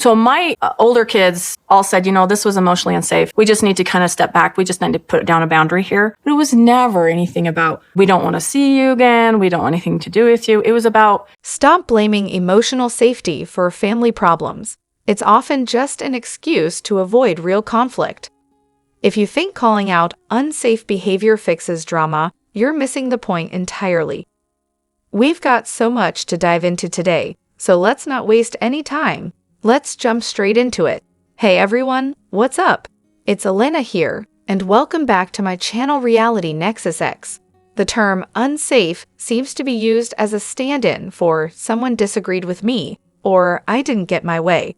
So my older kids all said, this was emotionally unsafe. We just need to kind of step back. We just need to put down a boundary here. But it was never anything about, we don't want to see you again. We don't want anything to do with you. It was about, stop blaming emotional safety for family problems. It's often just an excuse to avoid real conflict. If you think calling out unsafe behavior fixes drama, you're missing the point entirely. We've got so much to dive into today, so let's not waste any time. Let's jump straight into it. Hey everyone, what's up? It's Elena here, and welcome back to my channel Reality Nexus X. The term unsafe seems to be used as a stand-in for someone disagreed with me, or I didn't get my way.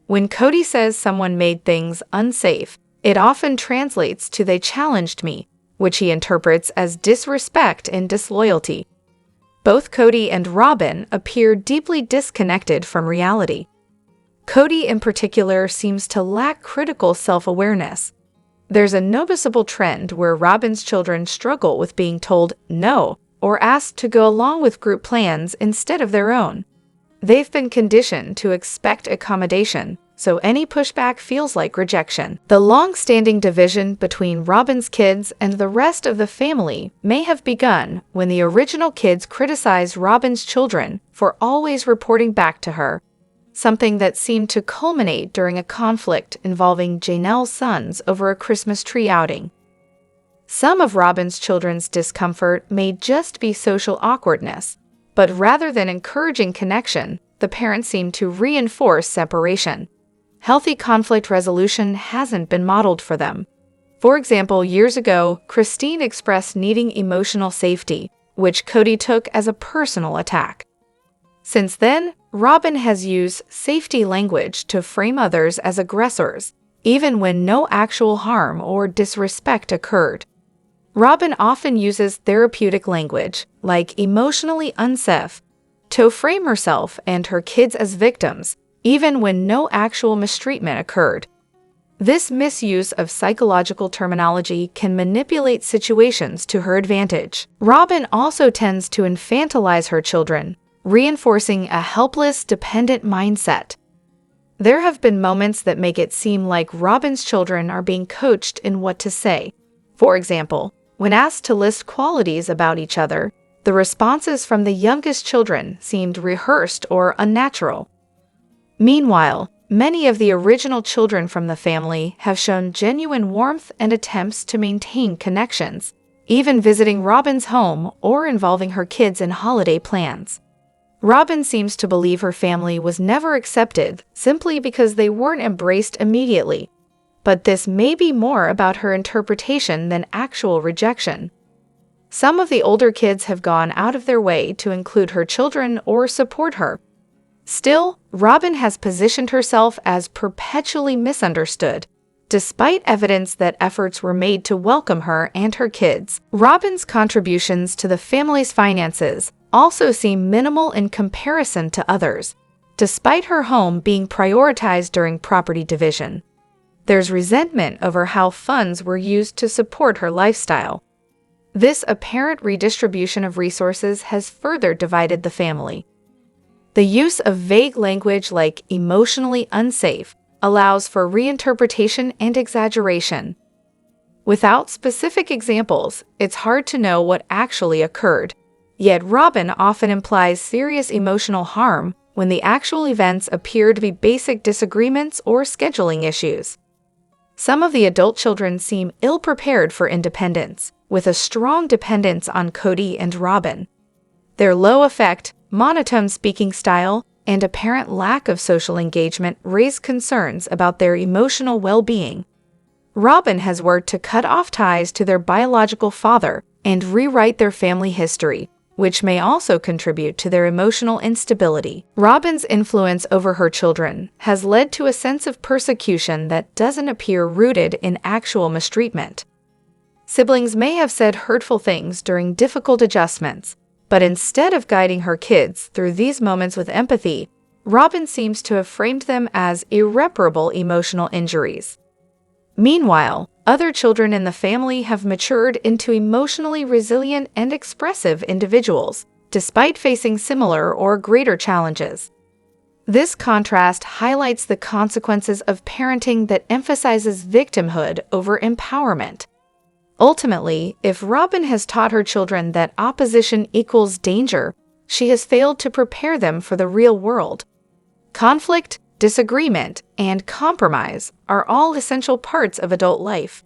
When Kody says someone made things unsafe, it often translates to they challenged me, which he interprets as disrespect and disloyalty. Both Kody and Robyn appear deeply disconnected from reality. Kody in particular seems to lack critical self-awareness. There's a noticeable trend where Robyn's children struggle with being told no or asked to go along with group plans instead of their own. They've been conditioned to expect accommodation, so any pushback feels like rejection. The long-standing division between Robyn's kids and the rest of the family may have begun when the original kids criticized Robyn's children for always reporting back to her, something that seemed to culminate during a conflict involving Janelle's sons over a Christmas tree outing. Some of Robyn's children's discomfort may just be social awkwardness, but rather than encouraging connection, the parents seem to reinforce separation. Healthy conflict resolution hasn't been modeled for them. For example, years ago, Christine expressed needing emotional safety, which Kody took as a personal attack. Since then, Robyn has used safety language to frame others as aggressors, even when no actual harm or disrespect occurred. Robyn often uses therapeutic language, like emotionally unsafe, to frame herself and her kids as victims, even when no actual mistreatment occurred. This misuse of psychological terminology can manipulate situations to her advantage. Robyn also tends to infantilize her children, reinforcing a helpless, dependent mindset. There have been moments that make it seem like Robyn's children are being coached in what to say. For example, when asked to list qualities about each other, the responses from the youngest children seemed rehearsed or unnatural. Meanwhile, many of the original children from the family have shown genuine warmth and attempts to maintain connections, even visiting Robyn's home or involving her kids in holiday plans. Robyn seems to believe her family was never accepted simply because they weren't embraced immediately, but this may be more about her interpretation than actual rejection. Some of the older kids have gone out of their way to include her children or support her. Still, Robyn has positioned herself as perpetually misunderstood, despite evidence that efforts were made to welcome her and her kids. Robyn's contributions to the family's finances also seem minimal in comparison to others, despite her home being prioritized during property division. There's resentment over how funds were used to support her lifestyle. This apparent redistribution of resources has further divided the family. The use of vague language like emotionally unsafe allows for reinterpretation and exaggeration. Without specific examples, it's hard to know what actually occurred. Yet Robyn often implies serious emotional harm when the actual events appear to be basic disagreements or scheduling issues. Some of the adult children seem ill-prepared for independence, with a strong dependence on Kody and Robyn. Their low-effect, monotone speaking style and apparent lack of social engagement raise concerns about their emotional well-being. Robyn has worked to cut off ties to their biological father and rewrite their family history, which may also contribute to their emotional instability. Robyn's influence over her children has led to a sense of persecution that doesn't appear rooted in actual mistreatment. Siblings may have said hurtful things during difficult adjustments, but instead of guiding her kids through these moments with empathy, Robyn seems to have framed them as irreparable emotional injuries. Meanwhile, other children in the family have matured into emotionally resilient and expressive individuals, despite facing similar or greater challenges. This contrast highlights the consequences of parenting that emphasizes victimhood over empowerment. Ultimately, if Robyn has taught her children that opposition equals danger, she has failed to prepare them for the real world. Conflict, disagreement, and compromise are all essential parts of adult life.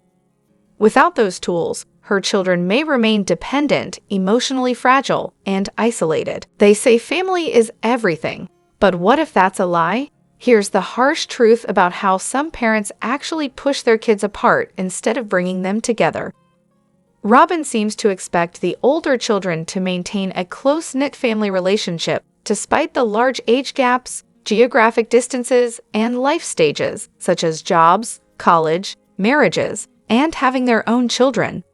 Without those tools, her children may remain dependent, emotionally fragile, and isolated. They say family is everything, but what if that's a lie? Here's the harsh truth about how some parents actually push their kids apart instead of bringing them together. Robyn seems to expect the older children to maintain a close-knit family relationship despite the large age gaps, geographic distances, and life stages, such as jobs, college, marriages, and having their own children.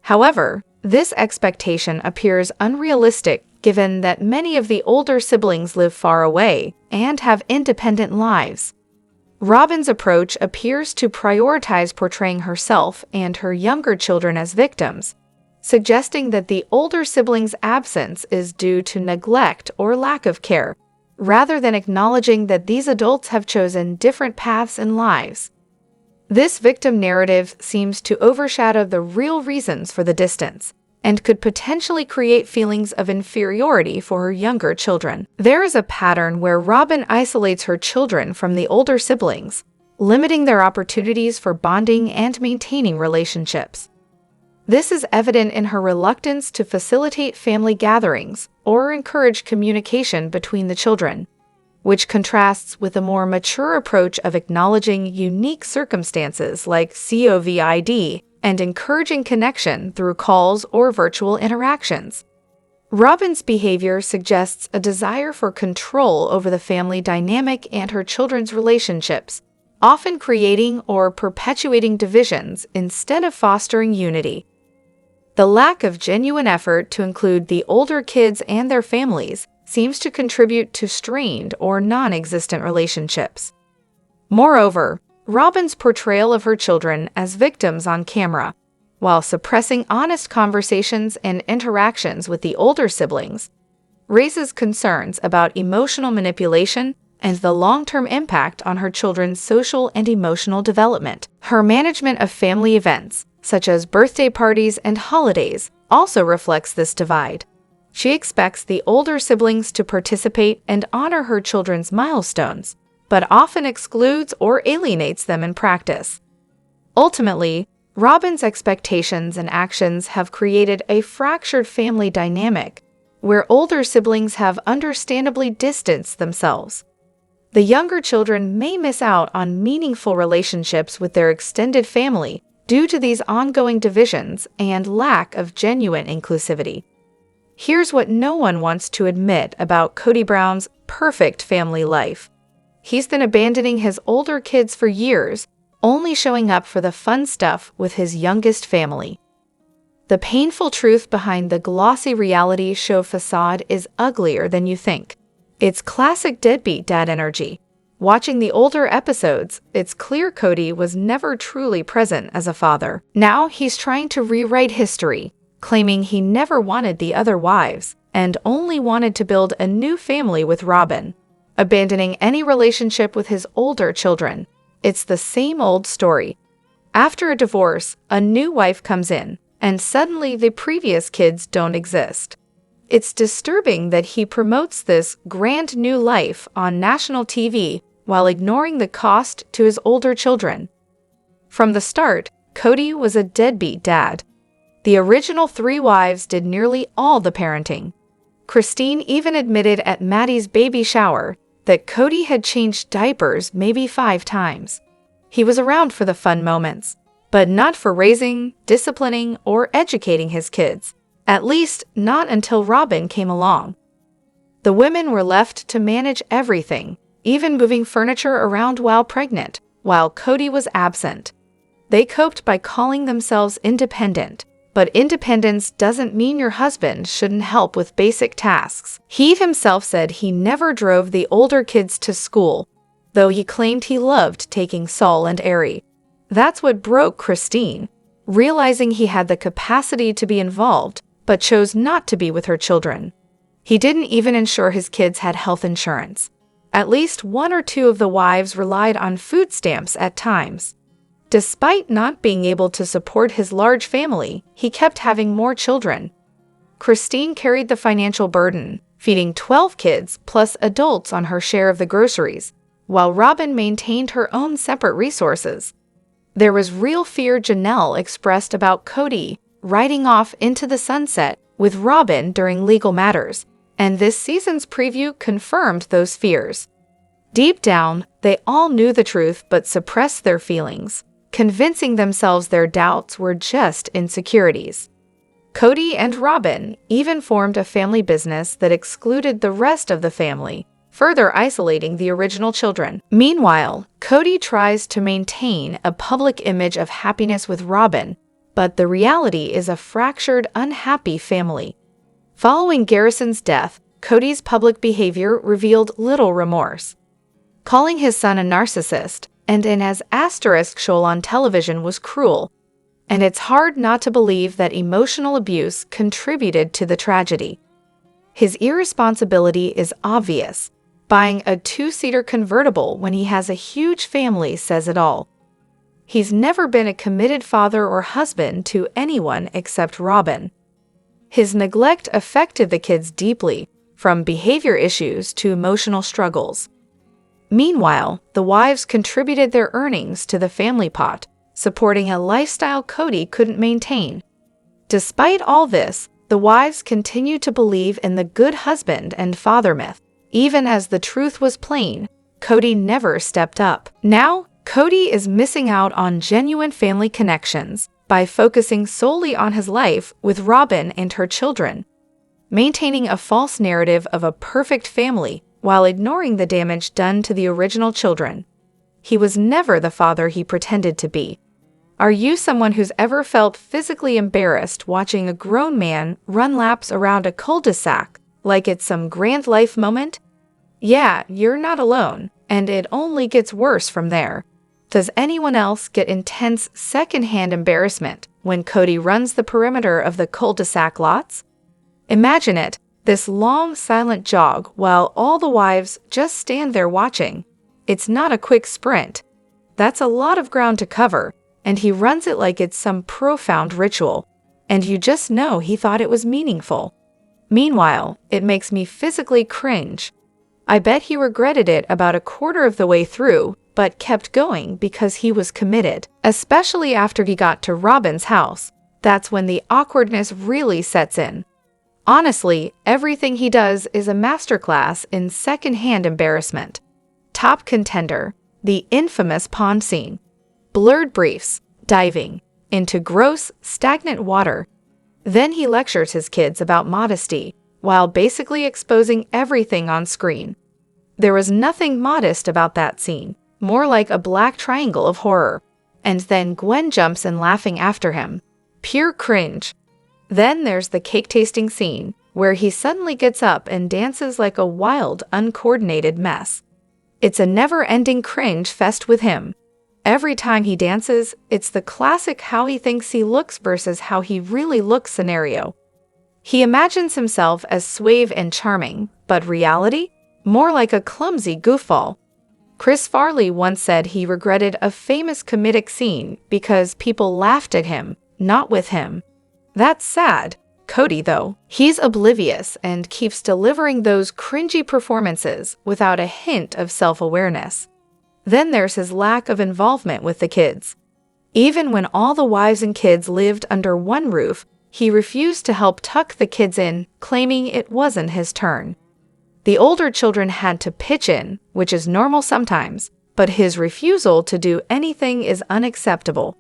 However, this expectation appears unrealistic given that many of the older siblings live far away and have independent lives. Robyn's approach appears to prioritize portraying herself and her younger children as victims, suggesting that the older siblings' absence is due to neglect or lack of care, rather than acknowledging that these adults have chosen different paths in lives. This victim narrative seems to overshadow the real reasons for the distance, and could potentially create feelings of inferiority for her younger children. There is a pattern where Robyn isolates her children from the older siblings, limiting their opportunities for bonding and maintaining relationships. This is evident in her reluctance to facilitate family gatherings or encourage communication between the children, which contrasts with a more mature approach of acknowledging unique circumstances like COVID and encouraging connection through calls or virtual interactions. Robyn's behavior suggests a desire for control over the family dynamic and her children's relationships, often creating or perpetuating divisions instead of fostering unity. The lack of genuine effort to include the older kids and their families seems to contribute to strained or non-existent relationships. Moreover, Robyn's portrayal of her children as victims on camera, while suppressing honest conversations and interactions with the older siblings, raises concerns about emotional manipulation and the long-term impact on her children's social and emotional development. Her management of family events, such as birthday parties and holidays, also reflects this divide. She expects the older siblings to participate and honor her children's milestones, but often excludes or alienates them in practice. Ultimately, Robyn's expectations and actions have created a fractured family dynamic, where older siblings have understandably distanced themselves. The younger children may miss out on meaningful relationships with their extended family due to these ongoing divisions and lack of genuine inclusivity. Here's what no one wants to admit about Kody Brown's perfect family life. He's been abandoning his older kids for years, only showing up for the fun stuff with his youngest family. The painful truth behind the glossy reality show facade is uglier than you think. It's classic deadbeat dad energy. Watching the older episodes, it's clear Kody was never truly present as a father. Now he's trying to rewrite history, claiming he never wanted the other wives and only wanted to build a new family with Robyn, abandoning any relationship with his older children. It's the same old story. After a divorce, a new wife comes in, and suddenly the previous kids don't exist. It's disturbing that he promotes this grand new life on national TV while ignoring the cost to his older children. From the start, Kody was a deadbeat dad. The original 3 wives did nearly all the parenting. Christine even admitted at Maddie's baby shower that Kody had changed diapers maybe 5 times. He was around for the fun moments, but not for raising, disciplining, or educating his kids, at least not until Robyn came along. The women were left to manage everything, even moving furniture around while pregnant, while Kody was absent. They coped by calling themselves independent, but independence doesn't mean your husband shouldn't help with basic tasks. He himself said he never drove the older kids to school, though he claimed he loved taking Saul and Ari. That's what broke Christine, realizing he had the capacity to be involved, but chose not to be with her children. He didn't even ensure his kids had health insurance. At least one or two of the wives relied on food stamps at times. Despite not being able to support his large family, he kept having more children. Christine carried the financial burden, feeding 12 kids plus adults on her share of the groceries, while Robyn maintained her own separate resources. There was real fear Janelle expressed about Kody riding off into the sunset with Robyn during legal matters, and this season's preview confirmed those fears. Deep down, they all knew the truth but suppressed their feelings, convincing themselves their doubts were just insecurities. Kody and Robyn even formed a family business that excluded the rest of the family, further isolating the original children. Meanwhile, Kody tries to maintain a public image of happiness with Robyn, but the reality is a fractured, unhappy family. Following Garrison's death, Kody's public behavior revealed little remorse. Calling his son a narcissist and an asterisk show on television was cruel, and it's hard not to believe that emotional abuse contributed to the tragedy. His irresponsibility is obvious. Buying a two-seater convertible when he has a huge family says it all. He's never been a committed father or husband to anyone except Robyn. His neglect affected the kids deeply, from behavior issues to emotional struggles. Meanwhile, the wives contributed their earnings to the family pot, supporting a lifestyle Kody couldn't maintain. Despite all this, the wives continued to believe in the good husband and father myth. Even as the truth was plain, Kody never stepped up. Now, Kody is missing out on genuine family connections by focusing solely on his life with Robyn and her children, maintaining a false narrative of a perfect family while ignoring the damage done to the original children. He was never the father he pretended to be. Are you someone who's ever felt physically embarrassed watching a grown man run laps around a cul-de-sac like it's some grand life moment? Yeah, you're not alone, and it only gets worse from there. Does anyone else get intense secondhand embarrassment when Kody runs the perimeter of the cul-de-sac lots? Imagine it, this long silent jog while all the wives just stand there watching. It's not a quick sprint. That's a lot of ground to cover, and he runs it like it's some profound ritual, and you just know he thought it was meaningful. Meanwhile, it makes me physically cringe. I bet he regretted it about a quarter of the way through, but kept going because he was committed, especially after he got to Robyn's house. That's when the awkwardness really sets in. Honestly, everything he does is a masterclass in secondhand embarrassment. Top contender, the infamous pond scene. Blurred briefs, diving into gross, stagnant water. Then he lectures his kids about modesty, while basically exposing everything on screen. There was nothing modest about that scene, more like a black triangle of horror. And then Gwen jumps in laughing after him. Pure cringe. Then there's the cake tasting scene, where he suddenly gets up and dances like a wild, uncoordinated mess. It's a never-ending cringe fest with him. Every time he dances, it's the classic how he thinks he looks versus how he really looks scenario. He imagines himself as suave and charming, but reality? More like a clumsy goofball. Chris Farley once said he regretted a famous comedic scene because people laughed at him, not with him. That's sad. Kody, though, he's oblivious and keeps delivering those cringy performances without a hint of self-awareness. Then there's his lack of involvement with the kids. Even when all the wives and kids lived under one roof, he refused to help tuck the kids in, claiming it wasn't his turn. The older children had to pitch in, which is normal sometimes, but his refusal to do anything is unacceptable.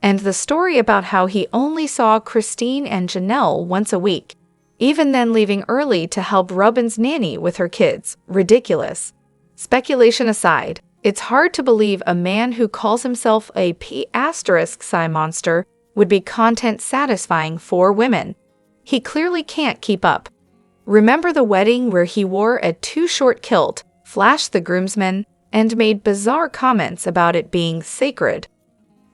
And the story about how he only saw Christine and Janelle once a week, even then leaving early to help Robyn's nanny with her kids, ridiculous. Speculation aside, it's hard to believe a man who calls himself a P*** monster would be content satisfying for women. He clearly can't keep up. Remember the wedding where he wore a too-short kilt, flashed the groomsmen, and made bizarre comments about it being sacred?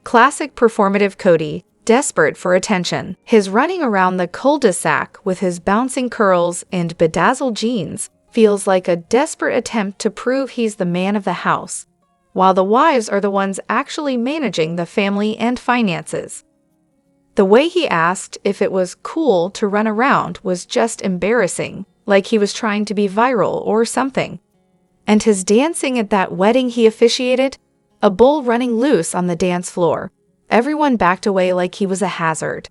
Classic performative Kody, desperate for attention. His running around the cul-de-sac with his bouncing curls and bedazzled jeans feels like a desperate attempt to prove he's the man of the house, while the wives are the ones actually managing the family and finances. The way he asked if it was cool to run around was just embarrassing, like he was trying to be viral or something. And his dancing at that wedding he officiated, a bull running loose on the dance floor. Everyone backed away like he was a hazard.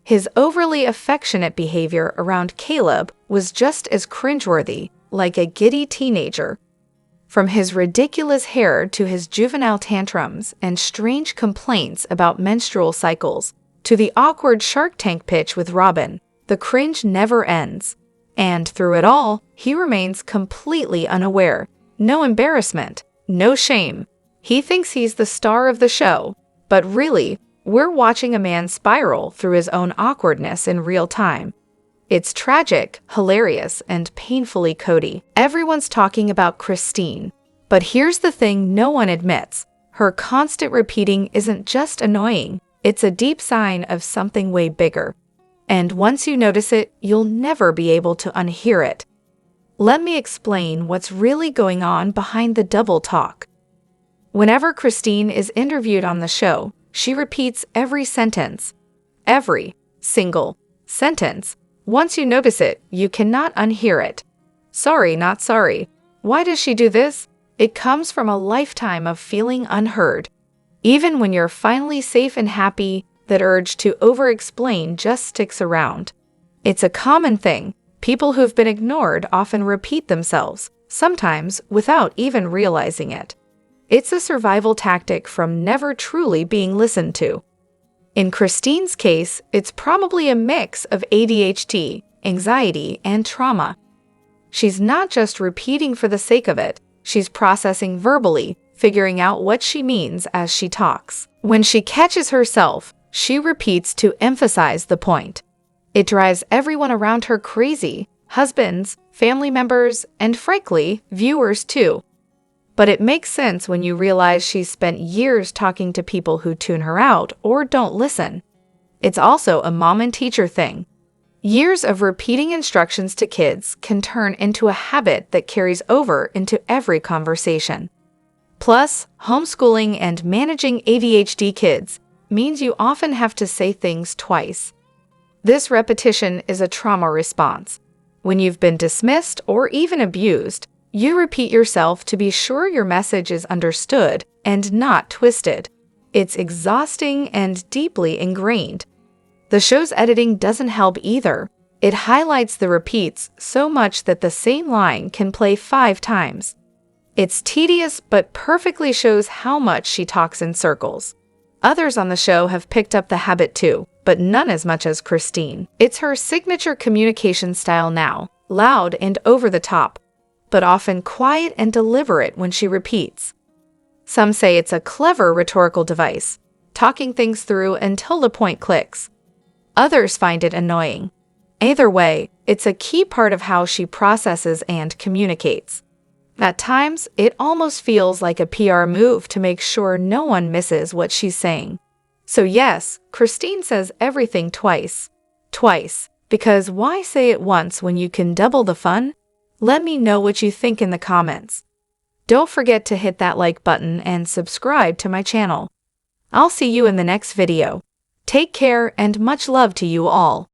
His overly affectionate behavior around Caleb was just as cringeworthy, like a giddy teenager. From his ridiculous hair to his juvenile tantrums and strange complaints about menstrual cycles, to the awkward Shark Tank pitch with Robyn, the cringe never ends. And through it all, he remains completely unaware. No embarrassment, no shame. He thinks he's the star of the show, but really, we're watching a man spiral through his own awkwardness in real time. It's tragic, hilarious, and painfully Kody. Everyone's talking about Christine, but here's the thing no one admits. Her constant repeating isn't just annoying. It's a deep sign of something way bigger. And once you notice it, you'll never be able to unhear it. Let me explain what's really going on behind the double talk. Whenever Christine is interviewed on the show, she repeats every sentence. Every single sentence. Once you notice it, you cannot unhear it. Sorry, not sorry. Why does she do this? It comes from a lifetime of feeling unheard. Even when you're finally safe and happy, that urge to over-explain just sticks around. It's a common thing. People who've been ignored often repeat themselves, sometimes without even realizing it. It's a survival tactic from never truly being listened to. In Christine's case, it's probably a mix of ADHD, anxiety, and trauma. She's not just repeating for the sake of it, she's processing verbally, figuring out what she means as she talks. When she catches herself, she repeats to emphasize the point. It drives everyone around her crazy, husbands, family members, and frankly, viewers too. But it makes sense when you realize she's spent years talking to people who tune her out or don't listen. It's also a mom and teacher thing. Years of repeating instructions to kids can turn into a habit that carries over into every conversation. Plus, homeschooling and managing ADHD kids means you often have to say things twice. This repetition is a trauma response. When you've been dismissed or even abused, you repeat yourself to be sure your message is understood and not twisted. It's exhausting and deeply ingrained. The show's editing doesn't help either. It highlights the repeats so much that the same line can play 5 times. It's tedious but perfectly shows how much she talks in circles. Others on the show have picked up the habit too, but none as much as Christine. It's her signature communication style now, loud and over the top, but often quiet and deliberate when she repeats. Some say it's a clever rhetorical device, talking things through until the point clicks. Others find it annoying. Either way, it's a key part of how she processes and communicates. At times, it almost feels like a PR move to make sure no one misses what she's saying. So yes, Christine says everything twice. Twice, because why say it once when you can double the fun? Let me know what you think in the comments. Don't forget to hit that like button and subscribe to my channel. I'll see you in the next video. Take care and much love to you all.